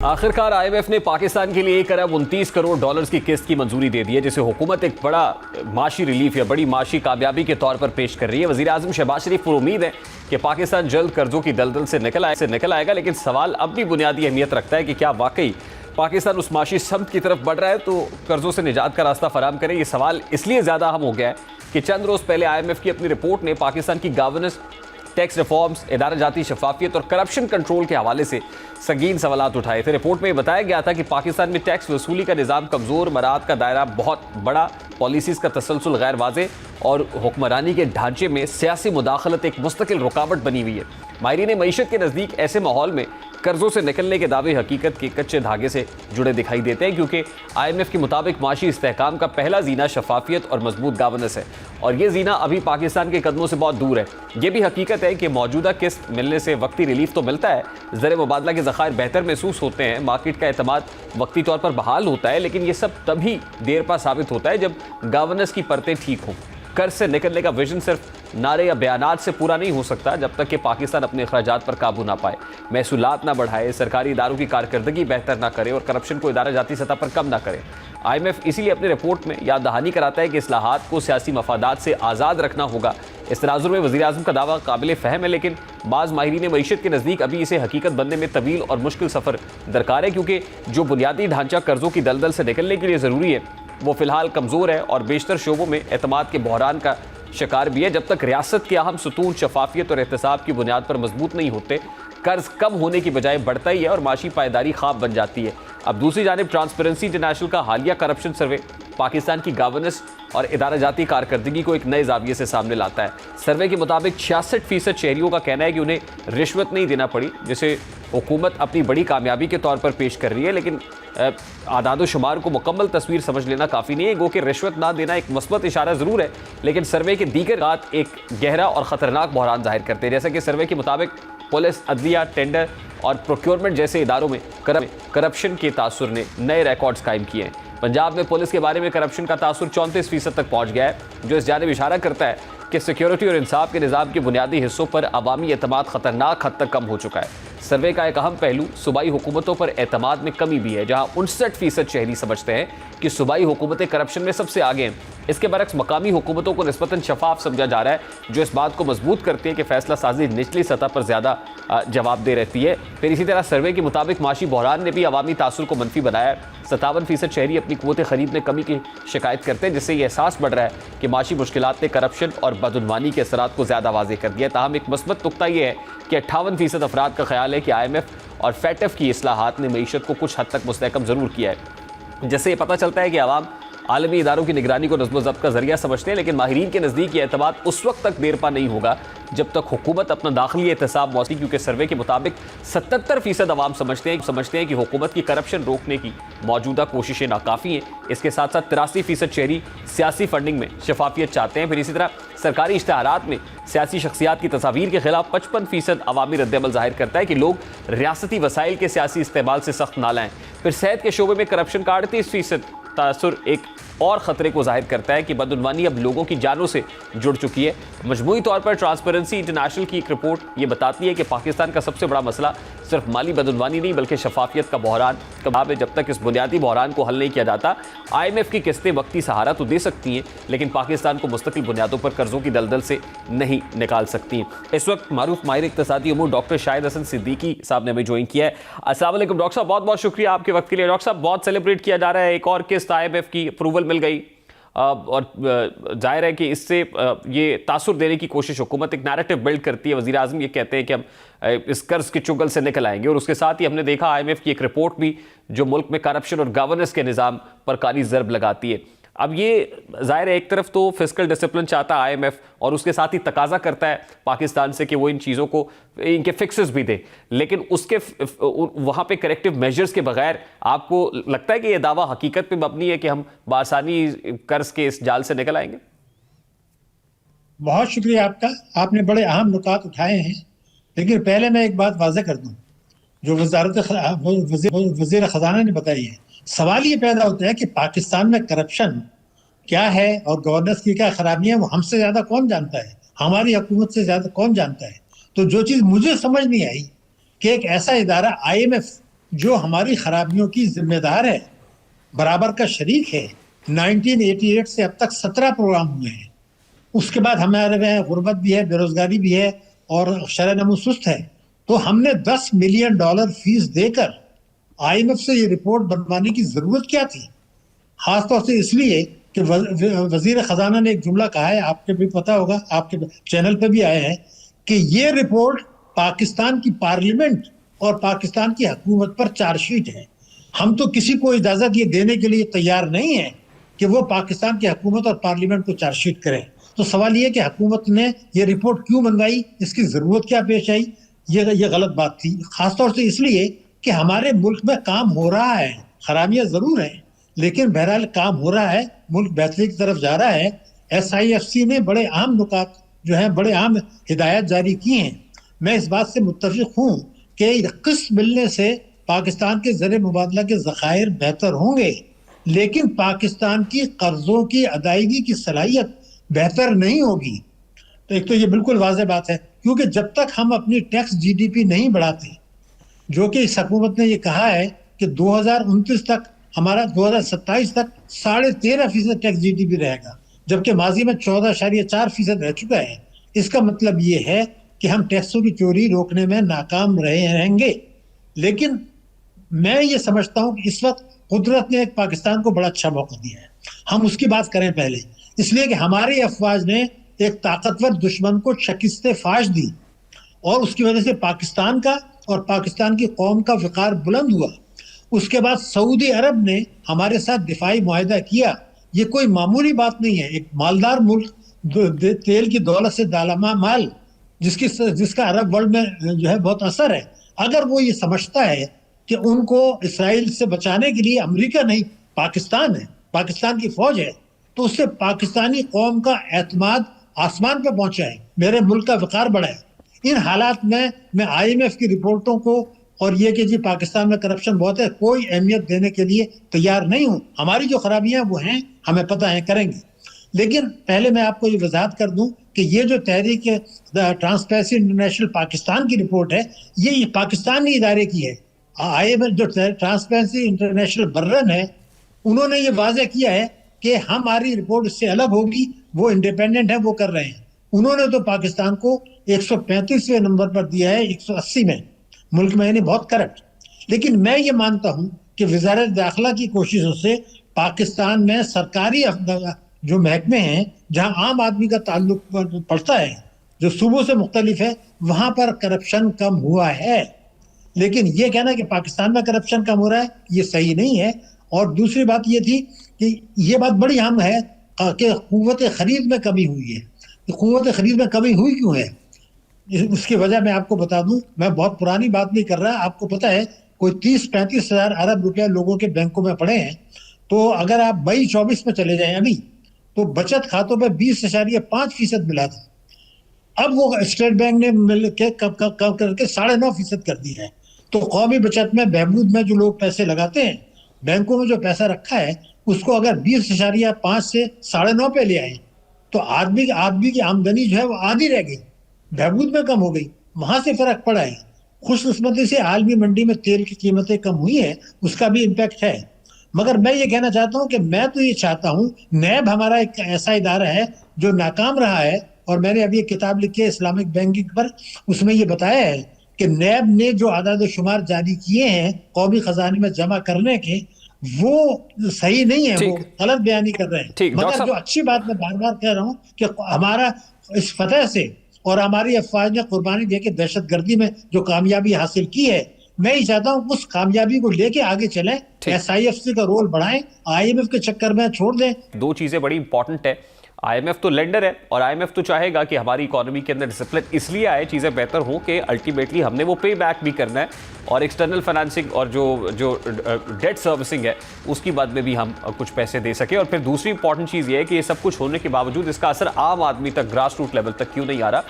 آخرکار I am F نے پاکستان کے لیے 1.29 کروڑ ڈالرز کی قسط کی منظوری دے دی ہے، جسے حکومت ایک بڑا معاشی ریلیف یا بڑی معاشی کامیابی کے طور پر پیش کر رہی ہے۔ وزیر اعظم شہباز شریف پر امید ہے کہ پاکستان جلد قرضوں کی دلدل سے نکل آئے گا، لیکن سوال اب بھی بنیادی اہمیت رکھتا ہے کہ کیا واقعی پاکستان اس معاشی سمت کی طرف بڑھ رہا ہے تو قرضوں سے نجات کا راستہ فراہم کرے۔ یہ سوال اس لیے زیادہ اہم ہو گیا ہے کہ چند روز پہلے آئی ایم ایف کی اپنی رپورٹ نے پاکستان کی گورننس، ٹیکس ریفارمز، ادارہ جاتی شفافیت اور کرپشن کنٹرول کے حوالے سے سنگین سوالات اٹھائے تھے۔ رپورٹ میں یہ بتایا گیا تھا کہ پاکستان میں ٹیکس وصولی کا نظام کمزور، مراعات کا دائرہ بہت بڑا، پالیسیز کا تسلسل غیر واضح اور حکمرانی کے ڈھانچے میں سیاسی مداخلت ایک مستقل رکاوٹ بنی ہوئی ہے۔ ماہرین معیشت کے نزدیک ایسے ماحول میں قرضوں سے نکلنے کے دعوے حقیقت کے کچے دھاگے سے جڑے دکھائی دیتے ہیں، کیونکہ آئی ایم ایف کے مطابق معاشی استحکام کا پہلا زینہ شفافیت اور مضبوط گورننس ہے، اور یہ زینہ ابھی پاکستان کے قدموں سے بہت دور ہے۔ یہ بھی حقیقت ہے کہ موجودہ قسط ملنے سے وقتی ریلیف تو ملتا ہے، زر مبادلہ کے ذخائر بہتر محسوس ہوتے ہیں، مارکیٹ کا اعتماد وقتی طور پر بحال ہوتا ہے، لیکن یہ سب تبھی دیر پا ثابت ہوتا ہے جب گورننس کی پرتیں ٹھیک ہوں۔ قرض سے نکلنے کا ویژن صرف نعرے یا بیانات سے پورا نہیں ہو سکتا جب تک کہ پاکستان اپنے اخراجات پر قابو نہ پائے، محصولات نہ بڑھائے، سرکاری اداروں کی کارکردگی بہتر نہ کرے اور کرپشن کو ادارہ جاتی سطح پر کم نہ کرے۔ آئی ایم ایف اسی لیے اپنی رپورٹ میں یاد دہانی کراتا ہے کہ اصلاحات کو سیاسی مفادات سے آزاد رکھنا ہوگا۔ اس تناظر میں وزیر اعظم کا دعویٰ قابل فہم ہے، لیکن بعض ماہرین معیشت کے نزدیک ابھی اسے حقیقت بننے میں طویل اور مشکل سفر درکار ہے، کیونکہ جو بنیادی ڈھانچہ قرضوں کی دلدل سے نکلنے کے لیے ضروری ہے وہ فی الحال کمزور ہے اور بیشتر شعبوں میں اعتماد کے بحران کا شکار بھی ہے۔ جب تک ریاست کے اہم ستون شفافیت اور احتساب کی بنیاد پر مضبوط نہیں ہوتے، قرض کم ہونے کی بجائے بڑھتا ہی ہے اور معاشی پائیداری خواب بن جاتی ہے۔ اب دوسری جانب ٹرانسپیرنسی انٹرنیشنل کا حالیہ کرپشن سروے پاکستان کی گورننس اور ادارہ جاتی کارکردگی کو ایک نئے زاویے سے سامنے لاتا ہے۔ سروے کے مطابق 66% شہریوں کا کہنا ہے کہ انہیں رشوت نہیں دینا پڑی، جسے حکومت اپنی بڑی کامیابی کے طور پر پیش کر رہی ہے، لیکن اعداد و شمار کو مکمل تصویر سمجھ لینا کافی نہیں ہے۔ گو کہ رشوت نہ دینا ایک مثبت اشارہ ضرور ہے، لیکن سروے کے دیگر بات ایک گہرا اور خطرناک بحران ظاہر کرتے ہیں، جیسا کہ سروے کے مطابق پولیس، عدلیہ، ٹینڈر اور پروکیورمنٹ جیسے اداروں میں کرپشن کے تاثر نے نئے ریکارڈز قائم کیے ہیں۔ پنجاب میں پولیس کے بارے میں کرپشن کا تاثر 34% تک پہنچ گیا ہے، جو اس جانب اشارہ کرتا ہے کہ سیکیورٹی اور انصاف کے نظام کے بنیادی حصوں پر عوامی اعتماد خطرناک حد تک کم ہو چکا ہے۔ سروے کا ایک اہم پہلو صوبائی حکومتوں پر اعتماد میں کمی بھی ہے، جہاں 59% شہری سمجھتے ہیں کہ صوبائی حکومتیں کرپشن میں سب سے آگے ہیں۔ اس کے برعکس مقامی حکومتوں کو نسبتاً شفاف سمجھا جا رہا ہے، جو اس بات کو مضبوط کرتی ہے کہ فیصلہ سازی نچلی سطح پر زیادہ جواب دہ رہتی ہے۔ پھر اسی طرح سروے کے مطابق معاشی بحران نے بھی عوامی تاثر کو منفی بنایا ہے۔ 57% شہری اپنی قوت خرید میں کمی کی شکایت کرتے ہیں، جس سے یہ احساس بڑھ رہا ہے کہ معاشی مشکلات نے کرپشن اور بدعنوانی کے اثرات کو زیادہ واضح کر دیا ہے۔ تاہم ایک مثبت نقطہ یہ ہے کہ 58% افراد کا خیال ہے کہ آئی ایم ایف اور فیٹ ایف کی اصلاحات نے معیشت کو کچھ حد تک مستحکم ضرور کیا ہے، جس سے یہ پتہ چلتا ہے کہ عوام عالمی اداروں کی نگرانی کو نظم و ضبط کا ذریعہ سمجھتے ہیں، لیکن ماہرین کے نزدیک یہ اعتماد اس وقت تک دیر پا نہیں ہوگا جب تک حکومت اپنا داخلی احتساب موثی، کیونکہ سروے کے مطابق 77% عوام سمجھتے ہیں کہ حکومت کی کرپشن روکنے کی موجودہ کوششیں ناکافی ہیں۔ اس کے ساتھ ساتھ 83% شہری سیاسی فنڈنگ میں شفافیت چاہتے ہیں۔ پھر اسی طرح سرکاری اشتہارات میں سیاسی شخصیات کی تصاویر کے خلاف 55% عوامی رد عمل ظاہر کرتا ہے کہ لوگ ریاستی وسائل کے سیاسی استعمال سے سخت نالاں ہیں۔ پھر صحت کے شعبے میں کرپشن کا 38% تاثر ایک اور خطرے کو ظاہر کرتا ہے کہ بدعنوانی اب لوگوں کی جانوں سے جڑ چکی ہے۔ مجموعی طور پر ٹرانسپیرنسی انٹرنیشنل کی ایک رپورٹ یہ بتاتی ہے کہ پاکستان کا سب سے بڑا مسئلہ صرف مالی بدعنوانی نہیں بلکہ شفافیت کا بحران ہے۔ جب تک اس بنیادی بحران کو حل نہیں کیا جاتا، آئی ایم ایف کی قسطیں وقتی سہارا تو دے سکتی ہیں، لیکن پاکستان کو مستقل بنیادوں پر قرضوں کی دلدل سے نہیں نکال سکتی ہیں۔ اس وقت معروف ماہر اقتصادی امور ڈاکٹر شاہد حسن صدیقی صاحب نے ہمیں جوائن کیا ہے۔ السلام علیکم ڈاکٹر صاحب، بہت بہت شکریہ آپ کے وقت کے لیے۔ ڈاکٹر صاحب، بہت سیلیبریٹ کیا جا رہا ہے، ایک اور قسط آئی ایم ایف کی اپروول مل گئی، اور ظاہر ہے کہ اس سے یہ تاثر دینے کی کوشش حکومت ایک نیریٹو بلڈ کرتی ہے۔ وزیر اعظم یہ کہتے ہیں کہ ہم اس قرض کے چنگل سے نکل آئیں گے، اور اس کے ساتھ ہی ہم نے دیکھا آئی ایم ایف کی ایک رپورٹ بھی جو ملک میں کرپشن اور گورننس کے نظام پر کالی ضرب لگاتی ہے۔ اب یہ ظاہر ہے ایک طرف تو فسکل ڈسپلن چاہتا ہے آئی ایم ایف، اور اس کے ساتھ ہی تقاضا کرتا ہے پاکستان سے کہ وہ ان چیزوں کو ان کے فکسز بھی دے، لیکن اس کے وہاں پہ کریکٹیو میجرز کے بغیر آپ کو لگتا ہے کہ یہ دعویٰ حقیقت پہ مبنی ہے کہ ہم بآسانی قرض کے اس جال سے نکل آئیں گے؟ بہت شکریہ آپ کا، آپ نے بڑے اہم نکات اٹھائے ہیں، لیکن پہلے میں ایک بات واضح کر دوں جو وزیر خزانہ نے بتائی ہے۔ سوال یہ پیدا ہوتا ہے کہ پاکستان میں کرپشن کیا ہے اور گورننس کی کیا خرابیاں وہ ہم سے زیادہ کون جانتا ہے، ہماری حکومت سے زیادہ کون جانتا ہے؟ تو جو چیز مجھے سمجھ نہیں آئی کہ ایک ایسا ادارہ آئی ایم ایف جو ہماری خرابیوں کی ذمہ دار ہے، برابر کا شریک ہے. 1988 سے اب تک 17 پروگرام ہوئے ہیں. اس کے بعد ہمارے میں غربت بھی ہے، بے روزگاری بھی ہے اور شرح نمو سست ہے. تو ہم نے $10 ملین فیس دے کر IMF سے یہ رپورٹ بنوانے کی ضرورت کیا تھی؟ خاص طور سے اس لیے کہ وزیر خزانہ نے ایک جملہ کہا ہے، آپ کے بھی پتا ہوگا، آپ کے چینل پہ بھی آئے ہیں، کہ یہ رپورٹ پاکستان کی پارلیمنٹ اور پاکستان کی حکومت پر چارج شیٹ ہے. ہم تو کسی کو اجازت یہ دینے کے لیے تیار نہیں ہیں کہ وہ پاکستان کی حکومت اور پارلیمنٹ کو چارج شیٹ کرے. تو سوال یہ کہ حکومت نے یہ رپورٹ کیوں منگوائی، اس کی ضرورت کیا پیش آئی؟ یہ غلط بات تھی، خاص طور سے اس لیے کہ ہمارے ملک میں کام ہو رہا ہے، خرابیاں ضرور ہیں لیکن بہرحال کام ہو رہا ہے، ملک بہتری کی طرف جا رہا ہے. SIFC نے بڑے اہم نکات جو ہیں، بڑے اہم ہدایات جاری کی ہیں. میں اس بات سے متفق ہوں کہ قسط ملنے سے پاکستان کے زر مبادلہ کے ذخائر بہتر ہوں گے، لیکن پاکستان کی قرضوں کی ادائیگی کی صلاحیت بہتر نہیں ہوگی. تو ایک تو یہ بالکل واضح بات ہے، کیونکہ جب تک ہم اپنی ٹیکس GDP نہیں بڑھاتے، جو کہ اس حکومت نے یہ کہا ہے کہ 2029 تک ہمارا 2027 تک 13.5% ٹیکس GDP رہے گا، جبکہ ماضی میں 14.4% رہ چکا ہے. اس کا مطلب یہ ہے کہ ہم ٹیکسوں کی چوری روکنے میں ناکام رہیں گے. لیکن میں یہ سمجھتا ہوں کہ اس وقت قدرت نے ایک پاکستان کو بڑا اچھا موقع دیا ہے. ہم اس کی بات کریں پہلے، اس لیے کہ ہماری افواج نے ایک طاقتور دشمن کو شکست فاش دی اور اس کی وجہ سے پاکستان کا اور پاکستان کی قوم کا وقار بلند ہوا. اس کے بعد سعودی عرب نے ہمارے ساتھ دفاعی معاہدہ کیا. یہ کوئی معمولی بات نہیں ہے. ایک مالدار ملک، تیل کی دولت سے دالما مال، جس کا عرب ورلڈ میں جو ہے بہت اثر ہے، اگر وہ یہ سمجھتا ہے کہ ان کو اسرائیل سے بچانے کے لیے امریکہ نہیں پاکستان ہے، پاکستان کی فوج ہے، تو اس سے پاکستانی قوم کا اعتماد آسمان پہ پہنچا ہے، میرے ملک کا وقار بڑھا ہے. ان حالات میں IMF کی رپورٹوں کو اور یہ کہ جی پاکستان میں کرپشن بہت ہے، کوئی اہمیت دینے کے لیے تیار نہیں ہوں. ہماری جو خرابیاں وہ ہیں، ہمیں پتہ ہیں، کریں گے. لیکن پہلے میں آپ کو یہ وضاحت کر دوں کہ یہ جو تحریک ٹرانسپیرنسی انٹرنیشنل پاکستان کی رپورٹ ہے، یہ پاکستانی ادارے کی ہے. IMF جو ٹرانسپیرنسی انٹرنیشنل برن ہے، انہوں نے یہ واضح کیا ہے کہ ہماری رپورٹ اس سے الگ ہوگی، وہ انڈیپینڈنٹ ہے، وہ کر رہے ہیں. انہوں نے تو پاکستان کو 135ویں نمبر پر دیا ہے 180 میں، ملک میں یعنی بہت کرپٹ. لیکن میں یہ مانتا ہوں کہ وزارت داخلہ کی کوششوں سے پاکستان میں سرکاری جو محکمے ہیں جہاں عام آدمی کا تعلق پڑتا ہے، جو صوبوں سے مختلف ہے، وہاں پر کرپشن کم ہوا ہے. لیکن یہ کہنا کہ پاکستان میں کرپشن کم ہو رہا ہے، یہ صحیح نہیں ہے. اور دوسری بات یہ تھی کہ یہ بات بڑی اہم ہے کہ قوت خرید میں کمی ہوئی ہے. قوت خرید میں کمی ہوئی کیوں ہے؟ اس کی وجہ میں آپ کو بتا دوں. میں بہت پرانی بات نہیں کر رہا، آپ کو پتہ ہے کوئی 30-35 ہزار ارب روپیہ لوگوں کے بینکوں میں پڑے ہیں. تو اگر آپ 22-24 میں چلے جائیں ابھی، تو بچت کھاتوں پہ 20.5% ملا تھا. اب وہ اسٹیٹ بینک نے مل کے کم کر کے 9.5% کر دی ہے. تو قومی بچت میں، بہبود میں جو لوگ پیسے لگاتے ہیں، بینکوں میں جو پیسہ رکھا ہے، اس کو اگر 20.5 سے 9.5 پہ لے آئے تو آدمی کی آمدنی جو ہے وہ آدھی رہ گئی، بہبود میں کم ہو گئی، وہاں سے فرق پڑا ہے. خوش قسمتی سے عالمی منڈی میں تیل کی قیمتیں کم ہوئی ہیں، اس کا بھی امپیکٹ ہے. مگر میں یہ کہنا چاہتا ہوں کہ میں تو یہ چاہتا ہوں، نیب ہمارا ایک ایسا ادارہ ہے جو ناکام رہا ہے، اور میں نے ابھی ایک کتاب لکھی ہے اسلامک بینکنگ پر، اس میں یہ بتایا ہے کہ نیب نے جو اعداد و شمار جاری کیے ہیں قومی خزانے میں جمع کرنے کے، وہ صحیح نہیں ہے، وہ غلط بیانی کر رہے ہیں. مگر جو اچھی بات میں بار بار کہہ رہا ہوں کہ ہمارا اس فتح سے اور ہماری افواج نے قربانی دے کے دہشت گردی میں جو کامیابی حاصل کی ہے، میں یہ چاہتا ہوں اس کامیابی کو لے کے آگے چلیں، SIFC کا رول بڑھائیں، IMF کے چکر میں چھوڑ دیں. دو چیزیں بڑی امپورٹنٹ ہے. IMF تو لینڈر ہے اور IMF تو چاہے گا کہ ہماری اکانومی کے اندر ڈسپلن اس لیے آئے، چیزیں بہتر ہوں کہ الٹیمیٹلی ہم نے وہ پے بیک بھی کرنا ہے، اور ایکسٹرنل فائنانسنگ اور جو ڈیٹ سروسنگ ہے اس کی بعد میں بھی ہم کچھ پیسے دے سکیں. اور پھر دوسری امپورٹنٹ چیز یہ ہے کہ یہ سب کچھ ہونے کے باوجود اس کا اثر عام آدمی تک، گراس روٹ لیول تک کیوں نہیں آ رہا.